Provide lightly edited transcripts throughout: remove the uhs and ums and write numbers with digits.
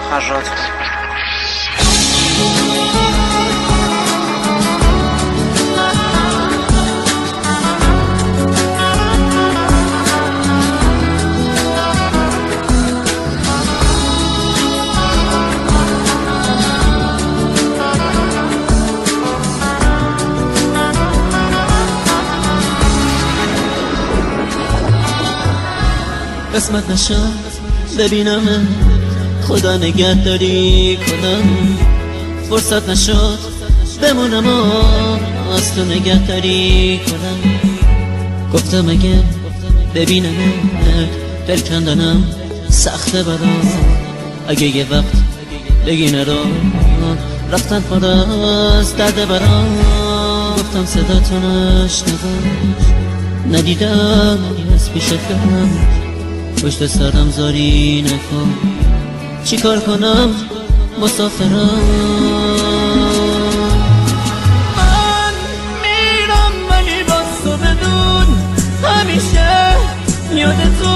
فراد. قسمت نشد ببینم خدا نگهداری کنم، فرصت نشد بمونم و از تو نگهداری کنم. گفتم اگه ببینم دل کندنم سخته برام، اگه یه وقت بگی نرو رفتن پر از درد برام. گفتم صدا تو نشنوم، ندیدم از پیشت برم، پشت سرم زاری نکن، چی کار کنم مسافرم. من میرم ولی باز تو بدون همیشه یاد تو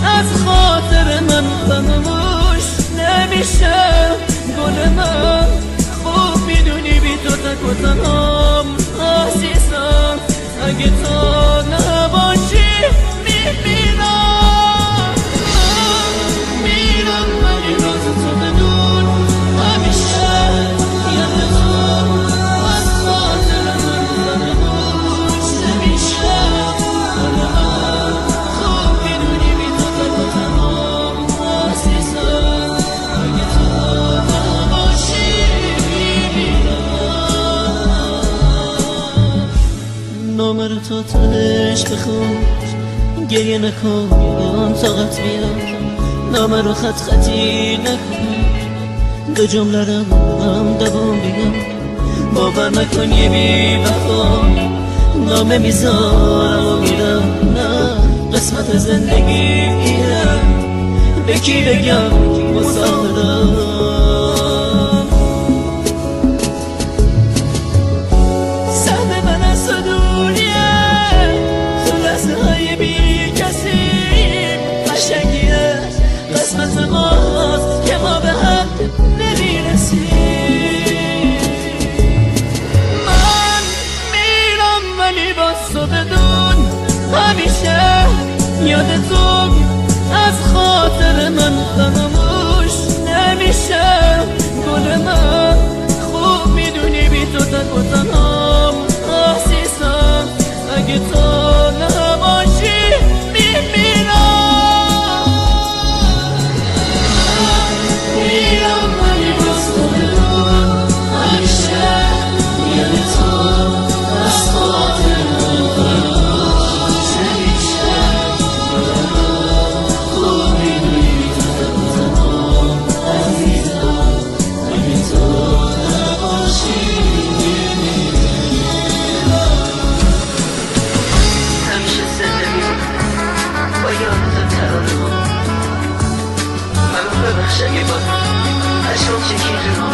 از خاطر من فراموش نمیشه. گل من خوب میدونی بی تو تک و تنهام عزیزم، اگه تو نباشی میمیرم. نامه رو تو تش بخون، گریه نکن طاقت بیار، نامه رو خط خطی نکن، دو جمله رو هم دوام بگم، باور نکن یه بی وفا نامه میذارم و میرم. نه قسمت زندگیه، به کی بگم مسافرم. قسمت ماست که ما به هم نمیرسیم. من میرم ولی باز تو بدون همیشه یاد تو از خاطر من فراموش نمیشه. گل من خوب میدونی بی تو تک و تنهام عزیزم، اگه تو نباشی میمیرم. منو ببخش اگه با اشان چکیدونم